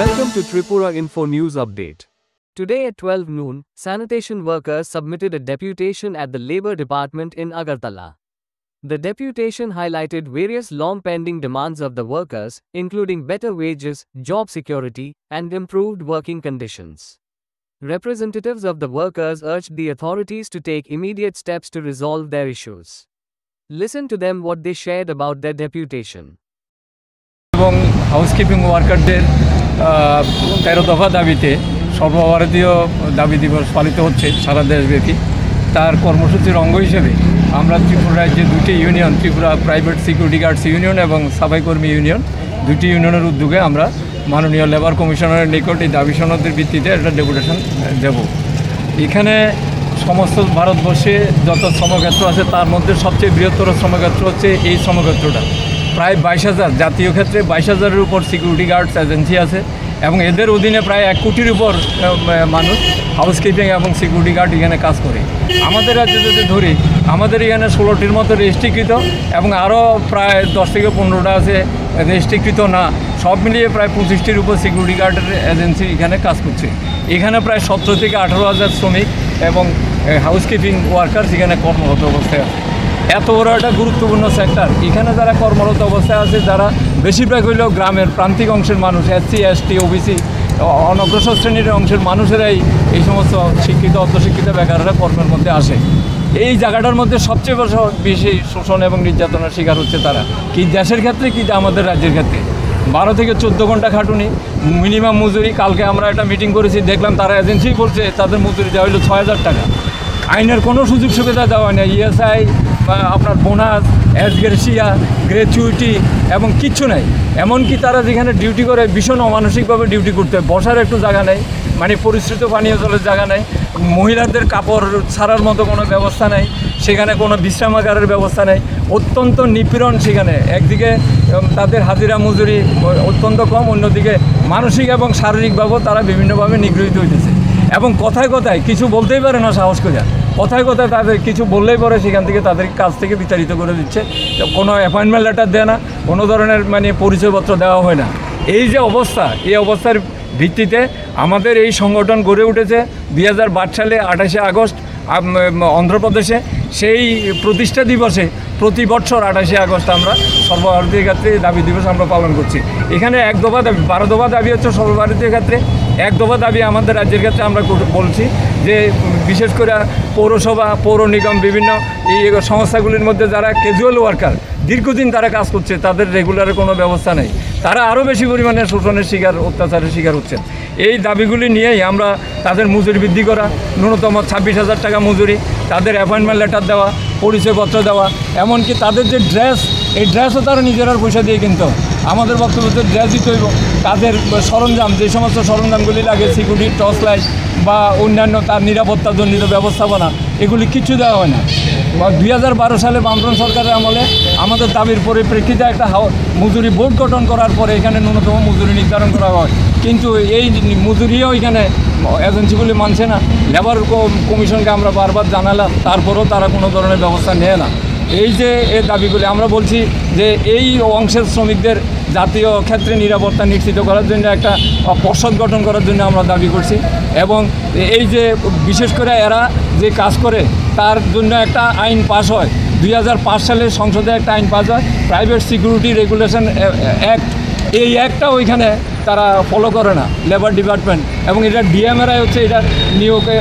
Welcome to Tripura Info News Update. Today at 12 noon, sanitation workers submitted a deputation at the Labour Department in Agartala. The deputation highlighted various long-pending demands of the workers, including better wages, job security, and improved working conditions. Representatives of the workers urged the authorities to take immediate steps to resolve their issues. Listen to them what they shared about their deputation. এবং housekeeping ওয়ার্কারদের 13 দফা দাবিতে সর্বভারতীয় দাবি দিবস পালিত হচ্ছে সারা দেশব্যাপী। তার কর্মসূচির অঙ্গ হিসেবে আমরা ত্রিপুরা রাজ্যে দুটি union, Tripura private security guards union এবং সাফাই কর্মী ইউনিয়ন, দুটি ইউনিয়নের উদ্যোগে আমরা মাননীয় লেবার কমিশনারের নিকট এই দাবি সনদের ভিত্তিতে একটা ডেপুটেশন দেব। এখানে সমস্ত ভারতবর্ষে যত শ্রমক্ষেত্র আছে তার মধ্যে সবচেয়ে বৃহত্তর শ্রমক্ষেত্র হচ্ছে এই শ্রমক্ষেত্রটা। প্রায় 22,000 জাতীয় ক্ষেত্রে 22,000-এর উপর সিকিউরিটি গার্ডস এজেন্সি আছে এবং এদের অধীনে প্রায় 1 কোটির উপর মানুষ হাউসকিপিং এবং সিকিউরিটি গার্ড এখানে কাজ করে। আমাদের রাজ্যে যদি ধরি, আমাদের এখানে 16টির মতো রেজিস্ট্রিকৃত এবং আরও প্রায় 10 থেকে 15টা আছে রেজিস্ট্রিকৃত না। সব মিলিয়ে প্রায় 25টির উপর সিকিউরিটি গার্ডের এজেন্সি এখানে কাজ করছে। এখানে প্রায় 17 থেকে 18,000 শ্রমিক এবং হাউসকিপিং ওয়ার্কার্স এখানে কর্মরত অবস্থায় আছে। এত বড় একটা গুরুত্বপূর্ণ সেক্টর, এখানে যারা কর্মরত অবস্থায় আছে যারা বেশিরভাগ হইলেও গ্রামের প্রান্তিক অংশের মানুষ, SC, ST, OBC, অনগ্রসর শ্রেণীর অংশের মানুষেরাই এই সমস্ত শিক্ষিত অর্ধশিক্ষিত বেকাররা কর্মের মধ্যে আসে। এই জায়গাটার মধ্যে সবচেয়ে বেশি শোষণ এবং নির্যাতনের শিকার হচ্ছে তারা, কি দেশের ক্ষেত্রে কি আমাদের রাজ্যের ক্ষেত্রে। 12 থেকে 14 ঘন্টা খাটুনি, মিনিমাম মজুরি। কালকে আমরা একটা মিটিং করেছি, দেখলাম তারা এজেন্সি বলছে তাদের মজুরি দেওয়া হলো 6,000 টাকা। আইনের কোনো সুযোগ সুবিধা দেওয়া হয় না, ESI বা আপনার বোনাস, এসগ্রেসিয়া, গ্র্যাচুইটি এবং কিচ্ছু নাই। এমনকি তারা যেখানে ডিউটি করে ভীষণ অমানসিকভাবে ডিউটি করতে হয়, বসার একটু জায়গা নেই, মানে পরিশ্রুত পানীয় জলের জায়গা নেই, মহিলাদের কাপড় ছাড়ার মতো কোনো ব্যবস্থা নেই, সেখানে কোনো বিশ্রামাগারের ব্যবস্থা নেই, অত্যন্ত নিপীড়ন সেখানে। একদিকে তাদের হাজিরা মজুরি অত্যন্ত কম, অন্যদিকে মানসিক এবং শারীরিকভাবেও তারা বিভিন্নভাবে নিগৃহীত হইতেছে এবং কথায় কথায় কিছু বলতেই পারে না সাহস করে। কথায় কথায় তাদের কিছু বললেই পরে সেখান থেকে তাদের কাছ থেকে বিতাড়িত করে দিচ্ছে। কোনো অ্যাপয়েন্টমেন্ট লেটার দেয় না, কোনো ধরনের পরিচয়পত্র দেওয়া হয় না। এই যে অবস্থা, এই অবস্থার ভিত্তিতে আমাদের এই সংগঠন গড়ে উঠেছে 2022 সালে 28শে আগস্ট অন্ধ্রপ্রদেশে। সেই প্রতিষ্ঠা দিবসে প্রতি বছর 28শে আগস্ট আমরা সর্বভারতীয় ক্ষেত্রে দাবি দিবস আমরা পালন করছি। এখানে 1 দফা দাবি, 12 দফা দাবি হচ্ছে সর্বভারতীয় ক্ষেত্রে। 1 দফা দাবি আমাদের রাজ্যের ক্ষেত্রে আমরা বলছি যে বিশেষ করে পৌরসভা, পৌর নিগম, বিভিন্ন এই সংস্থাগুলির মধ্যে যারা ক্যাজুয়াল ওয়ার্কার দীর্ঘদিন তারা কাজ করছে, তাদের রেগুলারের কোনো ব্যবস্থা নেই, তারা আরও বেশি পরিমাণে শোষণের শিকার, অত্যাচারের শিকার হচ্ছেন। এই দাবিগুলি নিয়েই আমরা তাদের মজুরি বৃদ্ধি করা, ন্যূনতম 26,000 টাকা মজুরি, তাদের অ্যাপয়েন্টমেন্ট লেটার দেওয়া, পরিচয়পত্র দেওয়া, এমনকি তাদের যে ড্রেস, এই ড্রেসও তারা নিজেরার পয়সা দিয়ে কিনতে। আমাদের বক্তব্য হচ্ছে ড্রেস দিতে হইব, তাদের সরঞ্জাম, যে সমস্ত সরঞ্জামগুলি লাগে, সিকিউরিটি টর্চ লাইট বা অন্যান্য তার নিরাপত্তাজনিত ব্যবস্থাপনা, এগুলি কিচ্ছু দেওয়া হয় না। 2012 সালে বামফ্রন্ট সরকারের আমলে আমাদের দাবির পরিপ্রেক্ষিতে একটা মজুরি বোর্ড গঠন করার পরে এখানে ন্যূনতম মজুরি নির্ধারণ করা হয়, কিন্তু এই মজুরিও এখানে এজেন্সিগুলি মানছে না। লেবার কমিশনকে আমরা বারবার জানালাম, তারপরেও তারা কোনো ধরনের ব্যবস্থা নেয় না। এই যে এই দাবিগুলি আমরা বলছি যে এই অংশের শ্রমিকদের জাতীয় ক্ষেত্রে নিরাপত্তা নিশ্চিত করার জন্য একটা পর্ষদ গঠন করার জন্য আমরা দাবি করছি এবং এই যে বিশেষ করে এরা যে কাজ করে তার জন্য একটা আইন পাস হয়। 2005 সালে সংসদে একটা আইন পাস হয়, প্রাইভেট সিকিউরিটি রেগুলেশন অ্যাক্ট। এই অ্যাক্টটা ওইখানে তারা ফলো করে না, লেবার ডিপার্টমেন্ট, এবং এটা ডিএমএরাই হচ্ছে এটা নিয়োগে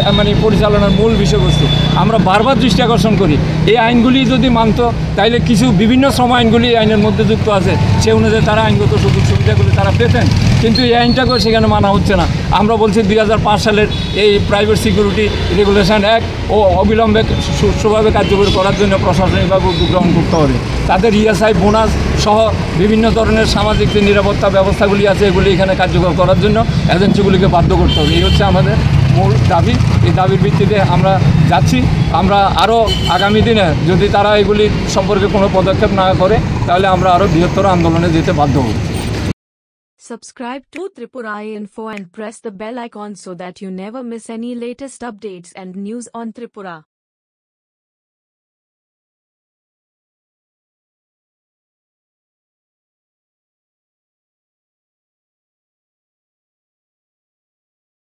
পরিচালনার মূল বিষয়বস্তু। আমরা বারবার দৃষ্টি আকর্ষণ করি, এই আইনগুলি যদি মানত তাইলে কিছু বিভিন্ন শ্রম আইনগুলি আইনের মধ্যে যুক্ত আছে, সে অনুযায়ী তারা আইনগত সুযোগ সুবিধাগুলি তারা পেতেন, কিন্তু এই আইনটাকেও সেখানে মানা হচ্ছে না। আমরা বলছি 2005 সালের এই প্রাইভেট সিকিউরিটি রেগুলেশন অ্যাক্ট ও অবিলম্বে সুষ্ঠুভাবে কার্যকর করার জন্য প্রশাসনিকভাবে উদ্যোগ গ্রহণ করতে হবে। তাদের ESI, বোনাস সহ বিভিন্ন ধরনের সামাজিক যে নিরাপত্তা ব্যবস্থাগুলি আছে এগুলি এখানে কার্যকর করার জন্য এজেন্সিগুলিকে বাধ্য করতে হবে। এই হচ্ছে আমাদের মূল দাবি। এই দাবির ভিত্তিতে আমরা যাচ্ছি। আমরা আরও আগামী দিনে যদি তারা এগুলি সম্পর্কে কোনো পদক্ষেপ না করে তাহলে আমরা আরও বৃহত্তর আন্দোলনে যেতে বাধ্য হব। Subscribe to Tripura Info and press the bell icon so that you never miss any latest updates and news on Tripura.